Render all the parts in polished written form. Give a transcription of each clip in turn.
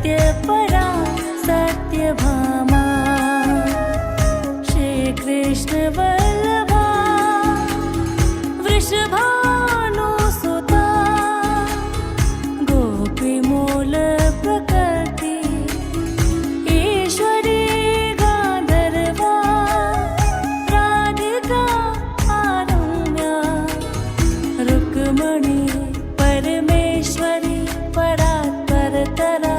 सत्यपरा सत्यभामा श्रीकृष्ण वल्लभा वृषभानुसुता गोपीमूल प्रकृति ईश्वरी गान्धर्वा राधिका आरम्या रुक्मणी परमेश्वरी परात्परतरा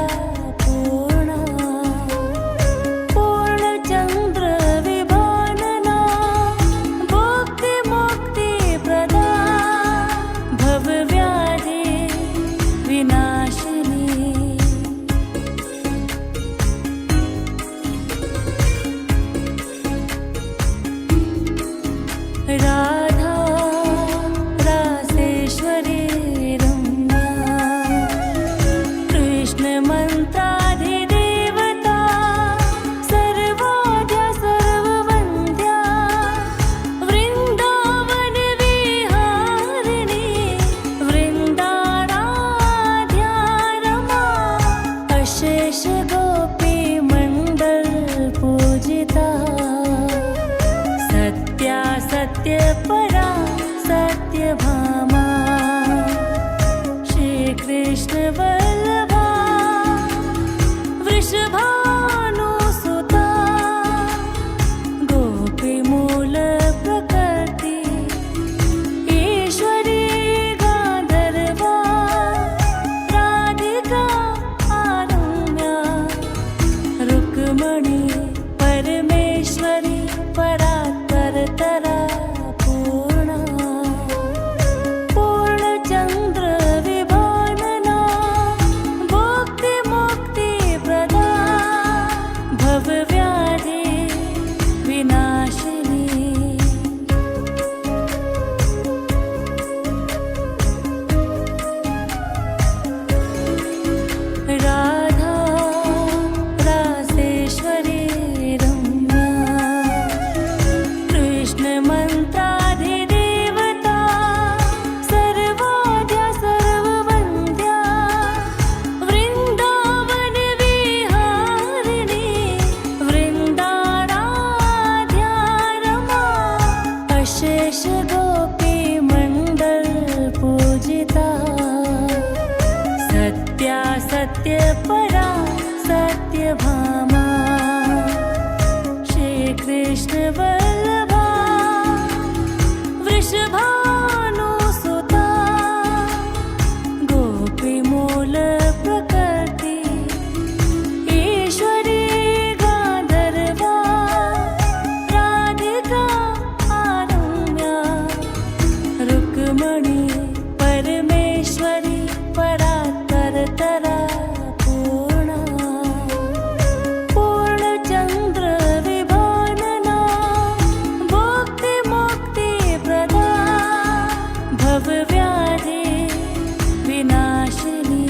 पूर्णा पूर्णचन्द्र विभानना भुक्तिमुक्तिप्रदा भवव्याधि विनाशिनी राधा रासेश्वरी रम्या कृष्णमन्त्राधिदेवता सर्वाद्या सर्ववन्द्या वृन्दावनविहारिणी वृन्दाराध्या रमा अशेष गोपीमण्डल पूजिता सत्या सत्यपरा सत्यभामा श्रीकृष्ण वल्लभा वृषभानुसुता गोपीमूल प्रकृति ईश्वरी गान्धर्वा राधिका आरम्या रुक्मणी परमेश्वरी परात्परतरा पूर्णा पूर्णचन्द्र विभानना भुक्तिमुक्तिप्रदा भवव्याधि विनाशिनी राधा रासेश्वरी रम्या कृष्णमन्त्राधिदेवता सर्वाद्या सर्ववन्द्या वृन्दावनविहारिणी वृन्दाराध्या रमा अशेष गोपीमण्डल पूजिता सत्या सत्यपरा सत्यभामा श्रीकृष्ण वल्लभा वृषभानुसुता गोपीमूल प्रकृति ईश्वरी गान्धर्वा राधिका आरम्या रुक्मणी परमेश्वरी परात्परतरा पूर्णा पूर्णचन्द्र विभानना भुक्तिमुक्तिप्रदा भवव्याधि विनाशिनी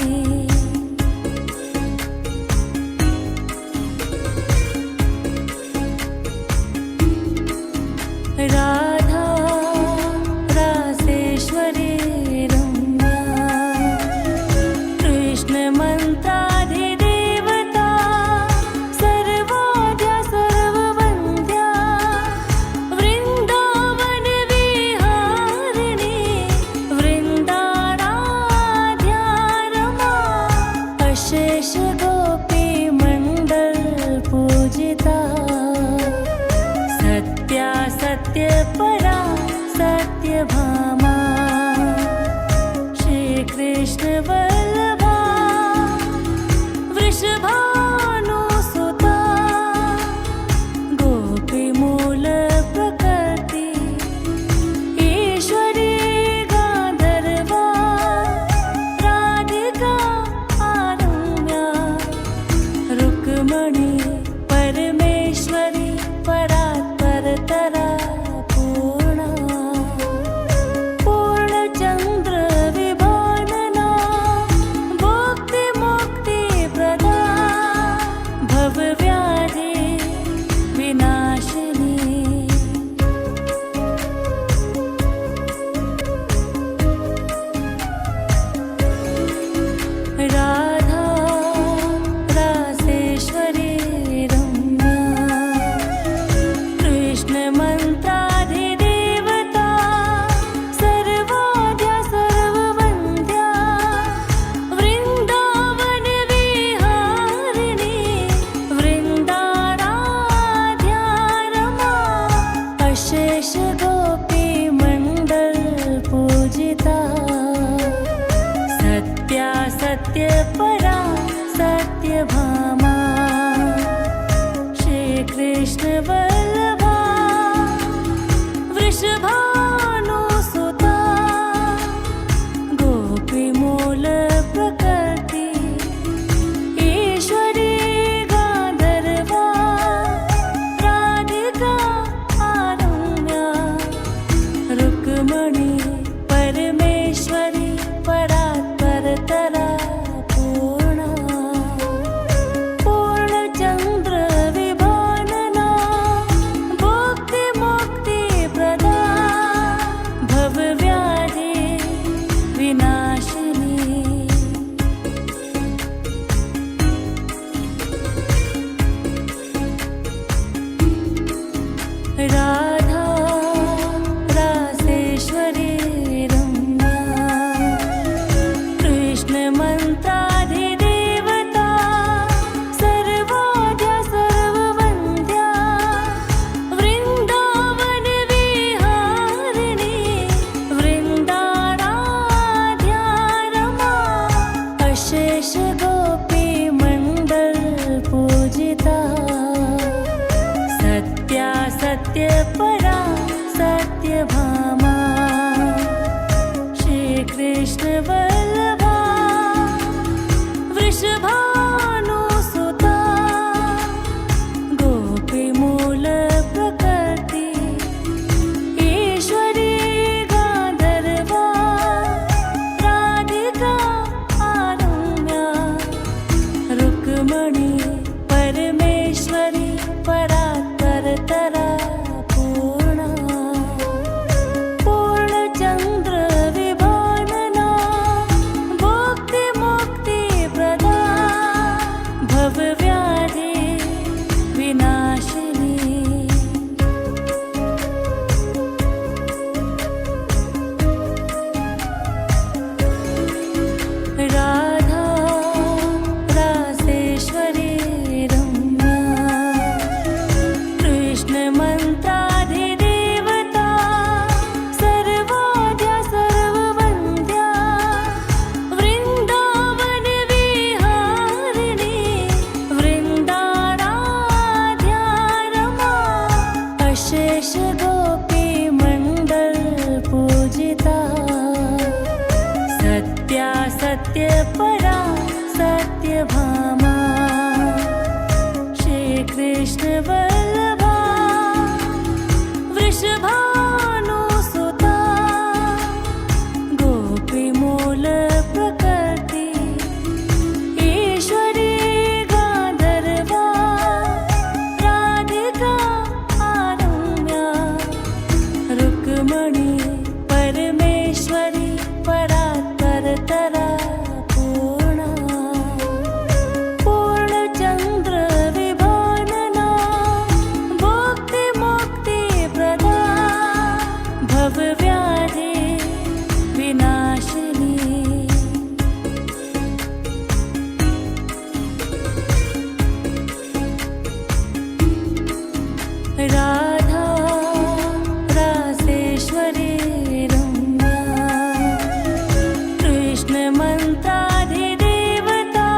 राधा रासेश्वरी रम्या कृष्णमन्त्राधिदेवता सर्वाद्या सर्ववन्द्या वृन्दावनविहारिणी वृन्दाराध्या रमा अशेष गोपीमण्डल पूजिता सत्या सत्यपरा सत्यभामा श्रीकृष्ण वल्लभा वृषभानुसुता गोपीमूल प्रकृति ईश्वरी गान्धर्वा राधिका आरम्या रुक्मणी परमेश्वरी परात्परतरा पूर्णा पूर्णचन्द्र विभानना सत्यपरा सत्यभामा श्रीकृष्ण वल्लभा वृषभानुसुता गोपीमूल प्रकृति ईश्वरी गान्धर्वा राधिका आरम्या रुक्मणी परमेश्वरी परात्परतरा पूर्णा पूर्णचन्द्र विभानना भुक्तिमुक्तिप्रदा भवव्याधि विनाशिनी राधा रासेश्वरी रम्या कृष्णमन्त्राधिदेवता सर्वाद्या सर्ववन्द्या वृन्दावनविहारिणी वृन्दाराध्या रमा अशेष गोपीमण्डल पूजिता सत्या सत्यपरा सत्यभामा श्रीकृष्ण वल्लभा वृषभानुसुता गोपीमूल प्रकृति ईश्वरी गान्धर्वा राधिका आरम्या रुक्मणी परमेश्वरी परात्परतरा पूर्णा पूर्णचन्द्र विभानना भुक्तिमुक्तिप्रदा भवव्याधि विनाशिनी राधा रासेश्वरी रम्या कृष्णमन्त्राधिदेवता सर्वाद्या सर्ववन्द्या वृन्दावनविहारिणी वृन्दाराध्या रमा अशेष गोपीमण्डल पूजिता सत्या सत्यपरा सत्यभामा श्रीकृष्ण वल्लभा वृषभानुसुता गोपीमूल प्रकृति ईश्वरी गान्धर्वा राधिका आरम्या रुक्मणी परमेश्वरी परात्परतरा पूर्णा पूर्णचन्द्र विभानना भुक्तिमुक्तिप्रदा भवव्याधि विनाशिनी राधा रासेश्वरी रम्या कृष्णमन्त्राधिदेवता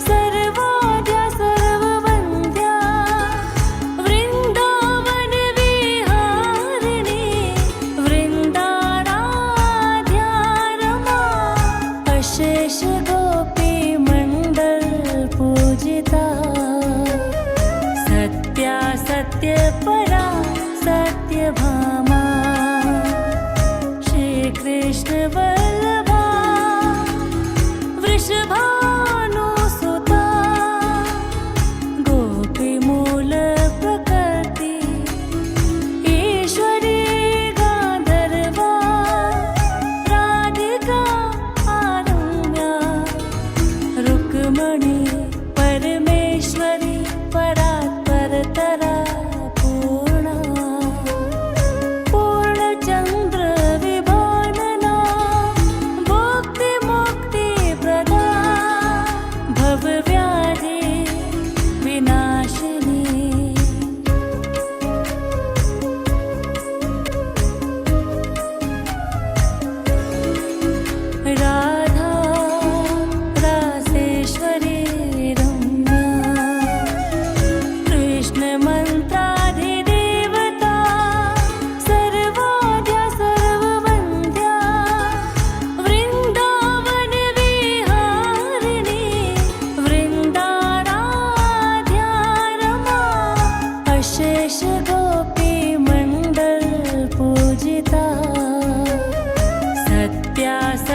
सर्वाद्या सर्ववन्द्या वृन्दावनविहारिणी वृन्दाराध्या रमा अशेष गोपीमण्डल पूजिता सत्या सत्यपरा सत्यभामा श्रीकृष्ण वल्लभा वृषभानुसुता गोपीमूल प्रकृति ईश्वरी गान्धर्वा राधिका आरम्या रुक्मणी परमेश्वरी परात्परतरा पूर्णा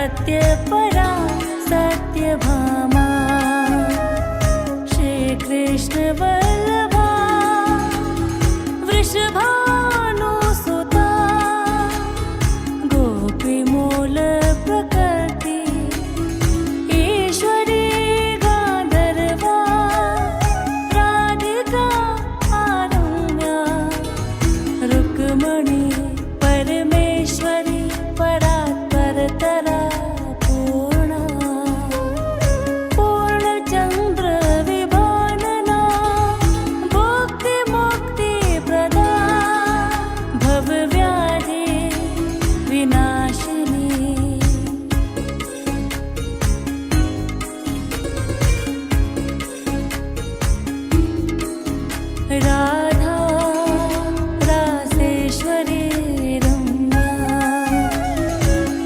सत्यपरा सत्यभामा श्रीकृष्ण वल्लभा वृषभानुसुता गोपीमूल प्रकृति ईश्वरी गान्धर्वा राधिका आरम्या रुक्मणी परमेश्वरी परात्परतरा पूर्णा पूर्णचन्द्र विभानना भुक्तिमुक्तिप्रदा भवव्याधि विनाशिनी राधा रासेश्वरी रम्या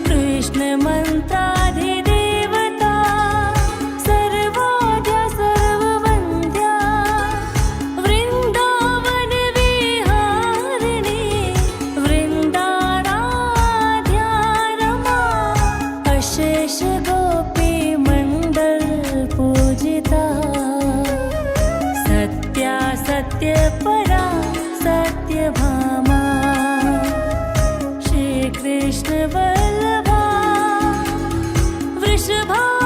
कृष्णमन्त्राधिदेवता सर्वाद्या सर्ववन्द्या वृन्दावनविहारिणी वृन्दाराध्या रमा अशेष गोपीमण्डल पूजिता सत्या सत्यपरा सत्यभामा श्रीकृष्ण वल्लभा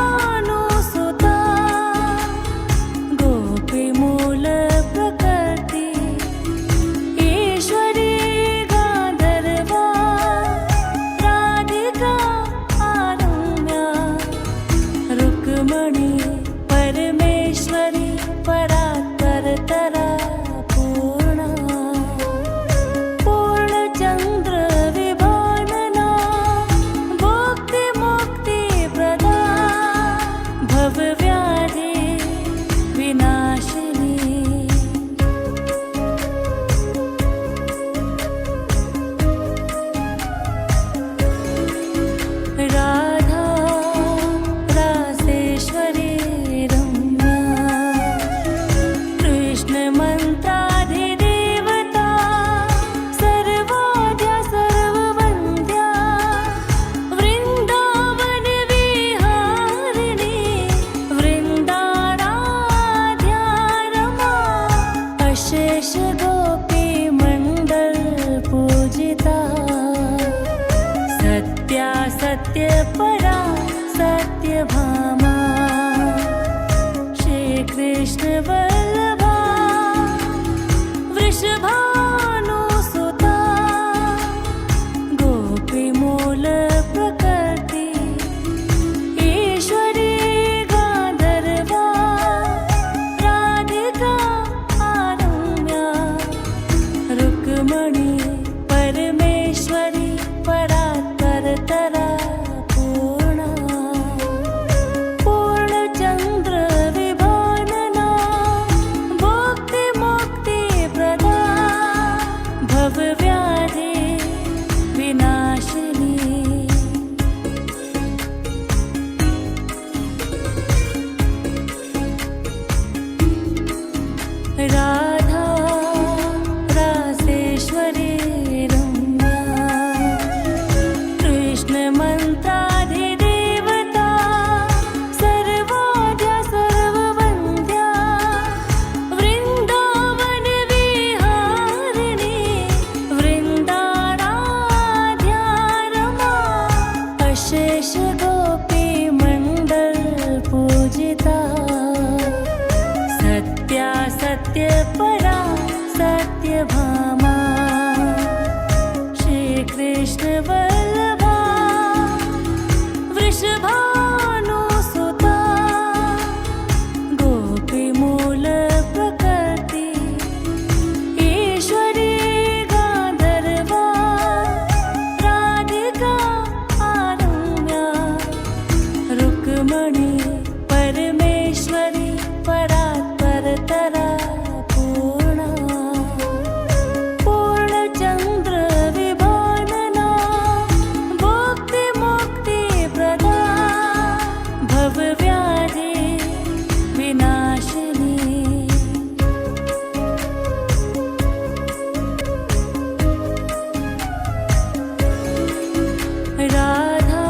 वृषभानुसुता गोपीमूल प्रकृति ईश्वरी गान्धर्वा राधिका आरम्या रुक्मणी परमेश्वरी परात्परतरा पूर्णा पूर्णचन्द्र विभानना भुक्तिमुक्तिप्रदा भवव्याधि विनाशिनी राधा रासेश्वरी रम्या कृष्णमन्त्राधिदेवता सर्वाद्या सर्ववन्द्या वृन्दावनविहारिणी वृन्दाराध्या रमा अशेष गोपीमण्डल पूजिता सत्या सत्यपरा सत्यभामा श्रीकृष्ण वल्लभा वृषभानुसुता गोपीमूल प्रकृति ईश्वरी गान्धर्वा राधिका आरम्या रुक्मणी परमेश्वरी परात्परतरा पूर्णा पूर्णचन्द्र विभानना भुक्तिमुक्तिप्रदा भवव्याधि विनाशिनी राधा रासेश्वरी रम्या कृष्णमन्त्राधिदेवता सर्वाद्या सर्ववन्द्या वृन्दावनविहारिणी वृन्दाराध्या रमा अशेष गोपीमण्डल पूजिता सत्या सत्यपरा सत्यभामा श्रीकृष्ण वल्लभा वृषभानुसुता गोपीमूल प्रकृति ईश्वरी गान्धर्वा राधिका आरम्या रुक्मणी परमेश्वरी परात्परतरा पूर्णा पूर्णचन्द्र विभानना भुक्तिमुक्तिप्रदा भवव्याधि विनाशिनी राधा रासेश्वरी रम्या कृष्णमन्त्राधिदेवता सर्वाद्या सर्ववन्द्या वृन्दावनविहारिणी वृन्दाराध्या रमा अशेष गोपीमण्डल पूजिता सत्या सत्यपरा सत्यभामा श्रीकृष्ण वल्लभा वृषभानुसुता गोपीमूल प्रकृति ईश्वरी गान्धर्वा राधिका आरम्या रुक्मणी परमेश्वरी परात्परतरा पूर्णा पूर्णचन्द्र विभानना भुक्तिमुक्तिप्रदा भवव्याधि विनाशिनी राधा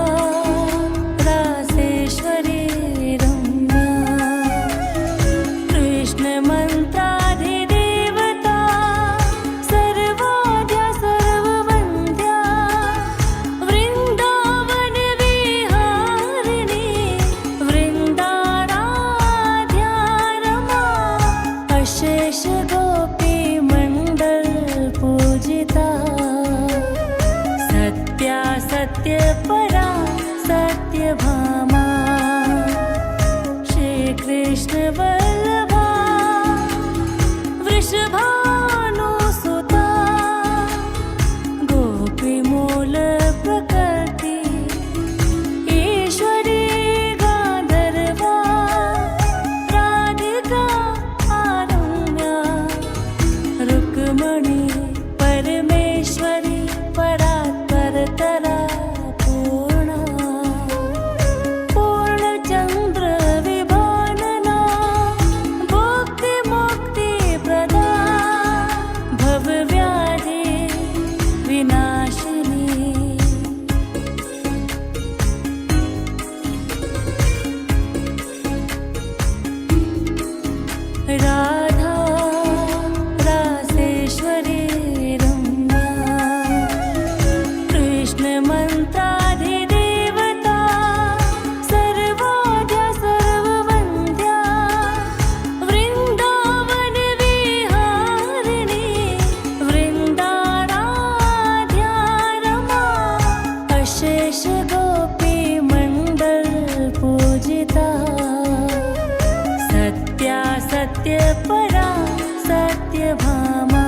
सत्यभामा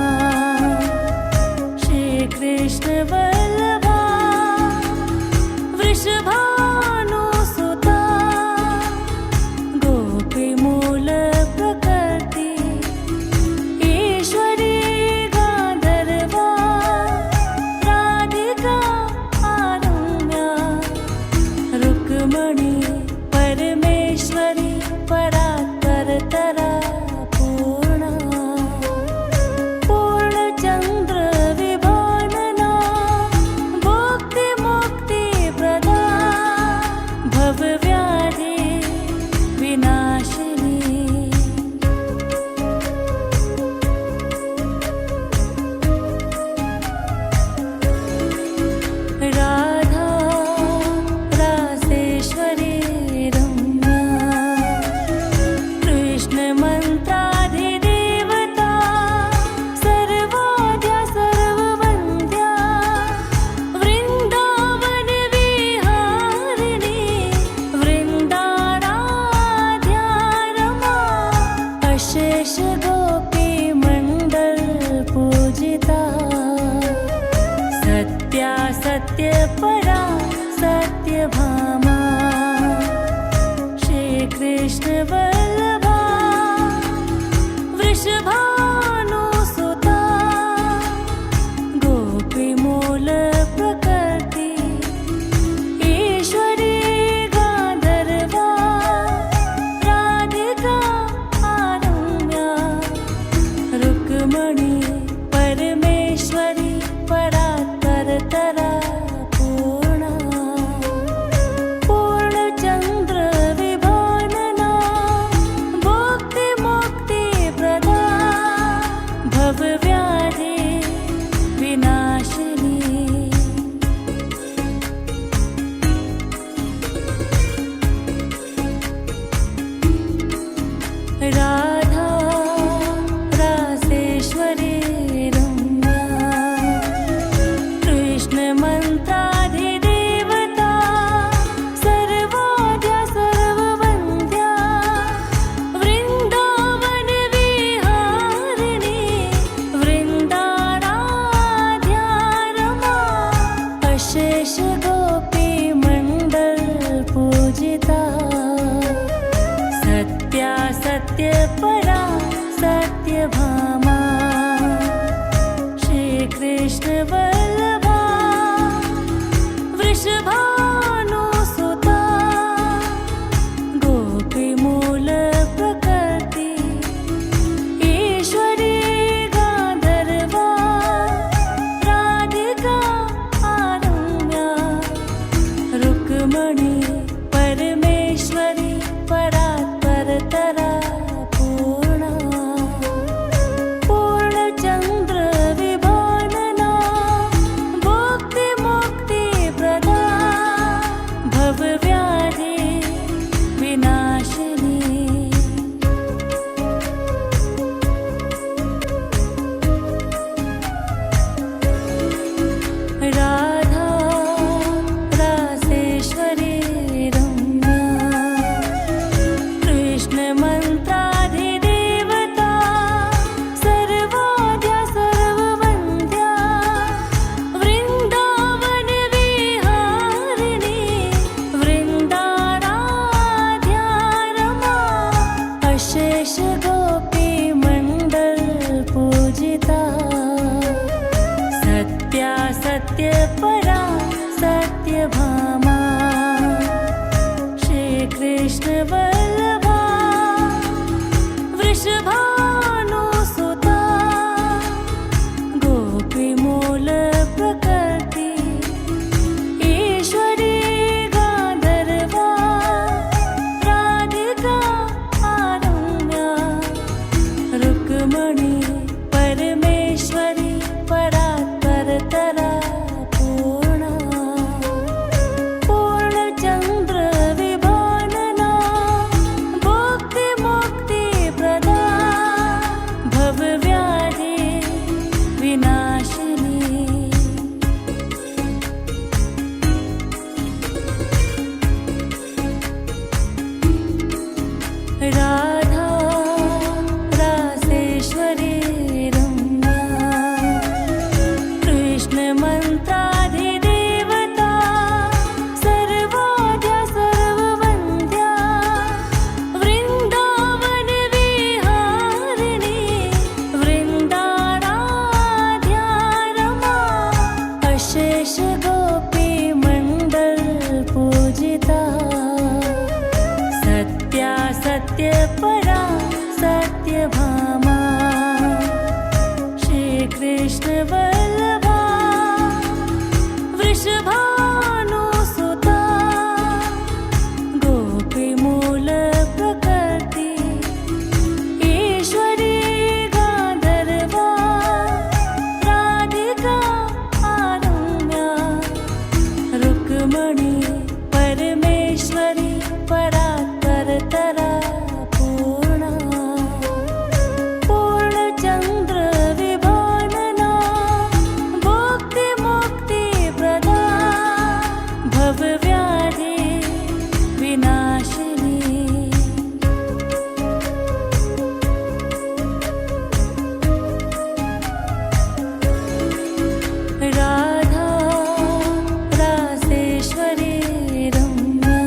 श्रीकृष्ण वल्लभा वृषभानुसुता गोपीमूल प्रकृति ईश्वरी गान्धर्वा राधिका आरम्या रुक्मणी परमेश्वरी परात्परतरा पूर्णा पूर्णचन्द्र विभानना भुक्तिमुक्तिप्रदा भवव्याधि विनाशिनी राधा रासेश्वरी रम्या कृष्णमन्त्राधिदेवता सर्वाद्या सर्ववन्द्या वृन्दावनविहारिणी वृन्दाराध्या रमा अशेष गोपीमण्डल पूजिता सत्या सत्यपरा सत्यभामा श्रीकृष्ण वल्लभा वृषभानुसुता गोपीमूल प्रकृति ईश्वरी गान्धर्वा राधिका आरम्या रुक्मणी परमेश्वरी परात्परतरा पूर्णा पूर्णचन्द्र विभानना भुक्तिमुक्तिप्रदा भवव्याधि विनाशिनी राधा रासेश्वरी रम्या कृष्णमन्त्राधिदेवता सर्वाद्या सर्ववन्द्या वृन्दावनविहारिणी वृन्दाराध्या रमा अशेष गोपीमण्डल पूजिता सत्या सत्यपरा सत्यभामा श्रीकृष्ण वल्लभा वृषभानुसुता गोपीमूल प्रकृति ईश्वरी गान्धर्वा राधिका आरम्या रुक्मणी परमेश्वरी परात्परतरा पूर्णा पूर्णचन्द्र विभानना भुक्तिमुक्तिप्रदा भवव्याधि विनाशिनी राधा रासेश्वरी रम्या कृष्णमन्त्राधिदेवता सर्वाद्या सर्ववन्द्या वृन्दावनविहारिणी वृन्दाराध्या रमा अशेष गोपीमण्डल पूजिता सत्या सत्यपरा सत्यभामा श्रीकृष्ण वल्लभा वृषभानुसुता गोपीमूल प्रकृति ईश्वरी गान्धर्वा राधिका आरम्या रुक्मणी परमेश्वरी परात्परतरा पूर्णा पूर्णचन्द्र विभानना भुक्तिमुक्तिप्रदा भवव्याधि विनाशिनी राधा रासेश्वरी सत्यपरा सत्यभामा श्रीकृष्ण वल्लभा वृषभानुसुता गोपीमूल प्रकृति ईश्वरी गान्धर्वा राधिका आरम्या रुक्मणी परमेश्वरी परात्परतरा पूर्णा पूर्णचन्द्र विभानना भुक्तिमुक्तिप्रदा भवव्याधि विनाशिनी राधा रासेश्वरी रम्या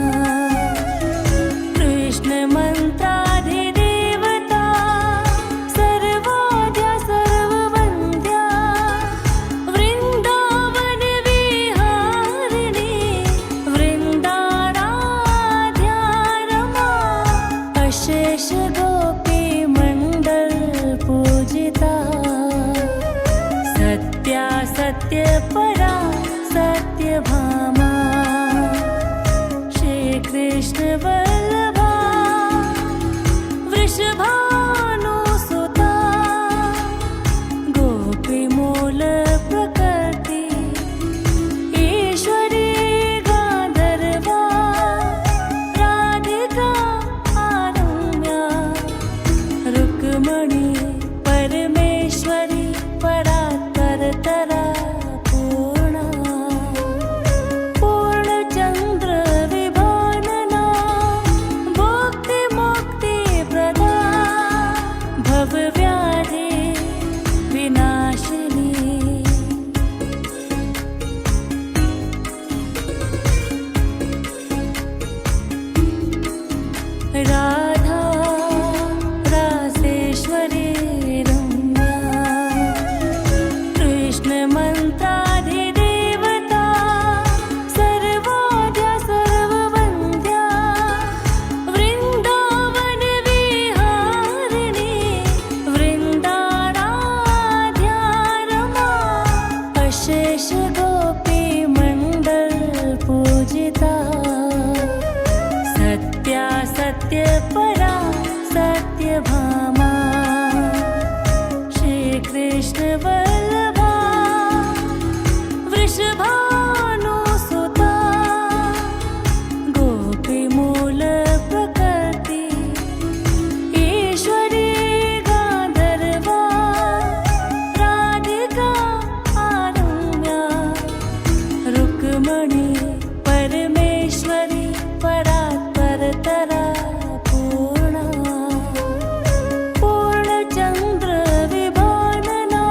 कृष्णमन्त्राधिदेवता सर्वाद्या सर्ववन्द्या वृन्दावनविहारिणी वृन्दाराध्या रमा अशेष गोपीमण्डल पूजिता सत्या सत्यपरा सत्यभामा श्रीकृष्ण वल्लभा वृषभानुसुता गोपीमूल प्रकृति ईश्वरी गान्धर्वा राधिका आरम्या रुक्मणी परमेश्वरी परात्परतरा पूर्णा पूर्णचन्द्र विभानना भुक्तिमुक्तिप्रदा भवव्याधि विनाशिनी राधा रासेश्वरी रम्या कृष्णमन्त्राधिदेवता सर्वाद्या सर्ववन्द्या वृन्दावनविहारिणी वृन्दाराध्या रमा अशेष गोपीमण्डल पूजिता सत्या सत्यपरा सत्यभामा श्रीकृष्ण वल्लभा वृषभानुसुता गोपीमूल प्रकृति ईश्वरी गान्धर्वा राधिका आरम्या रुक्मणी परमेश्वरी परात्परतरा पूर्णा पूर्णचन्द्र विभानना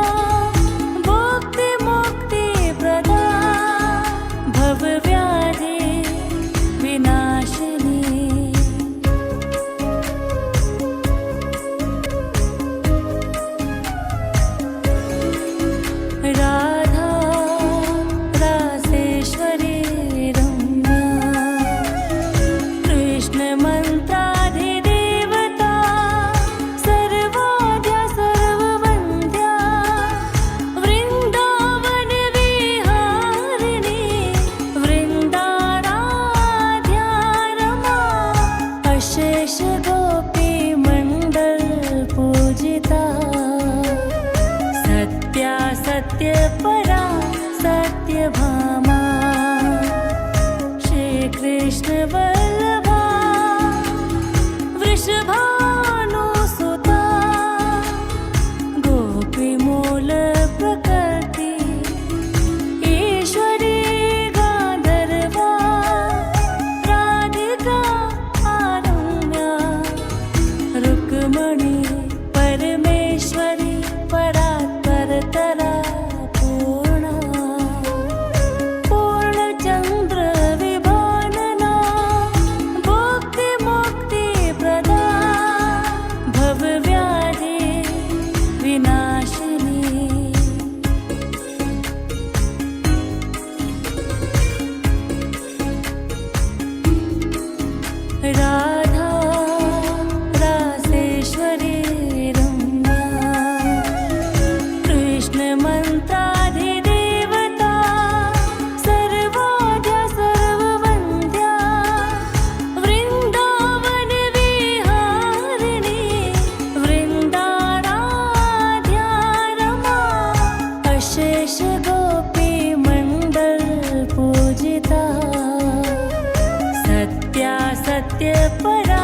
सत्यपरा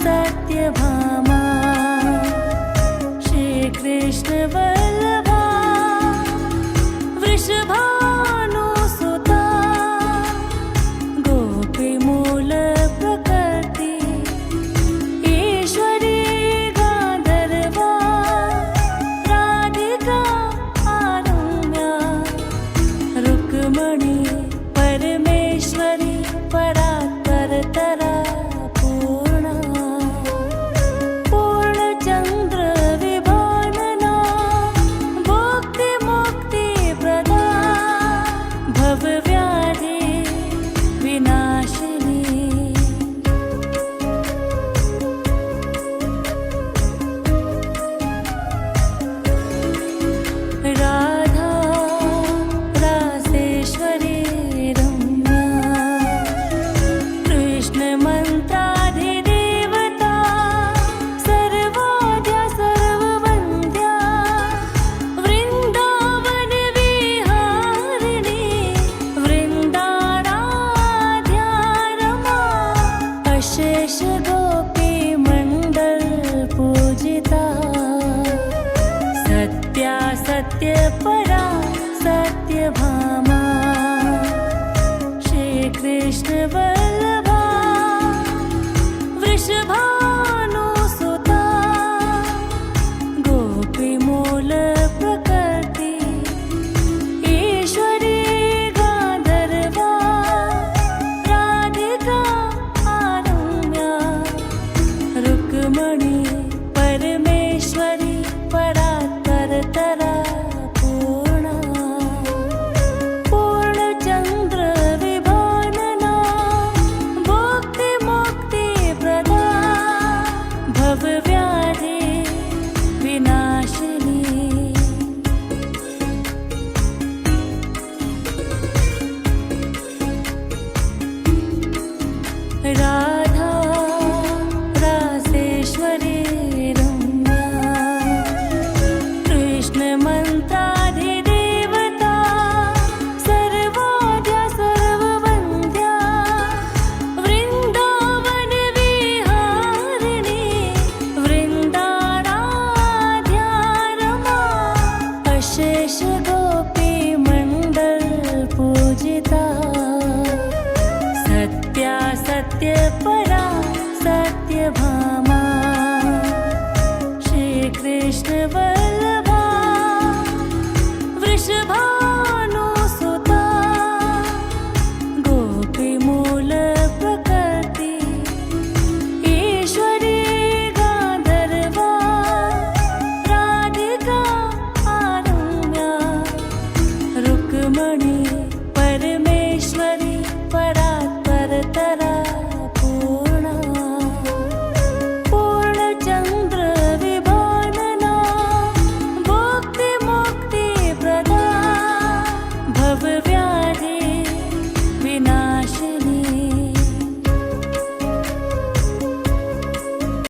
सत्यभामा श्रीकृष्ण वल्लभा वृषभानुसुता गोपीमूल प्रकृति ईश्वरी गान्धर्वा राधिका आरम्या रुक्मणी परमेश्वरी परात्परतरा पूर्णा पूर्णचन्द्र विभानना भुक्तिमुक्तिप्रदा भवव्याधि विनाशिनी राधा रासेश्वरी रम्या कृष्णमन्त्राधिदेवता सर्वाद्या सर्ववन्द्या वृन्दावनविहारिणी वृन्दाराध्या रमा अशेष गोपीमण्डल पूजिता सत्या सत्यपरा सत्यभामा श्रीकृष्ण वल्लभा वृषभानुसुता गोपीमूल प्रकृति ईश्वरी गान्धर्वा राधिका आरम्या रुक्मणी परमेश्वरी परात्परतरा पूर्णा पूर्णचन्द्र विभानना भुक्तिमुक्तिप्रदा भवव्याधि विनाशिनी राधा रासेश्वरी रम्या कृष्णमन्त्राधिदेवता सर्वाद्या सर्ववन्द्या वृन्दावनविहारिणी वृन्दाराध्या रमा अशेष गोपीमण्डल पूजिता सत्या सत्यपरा सत्यभामा श्रीकृष्ण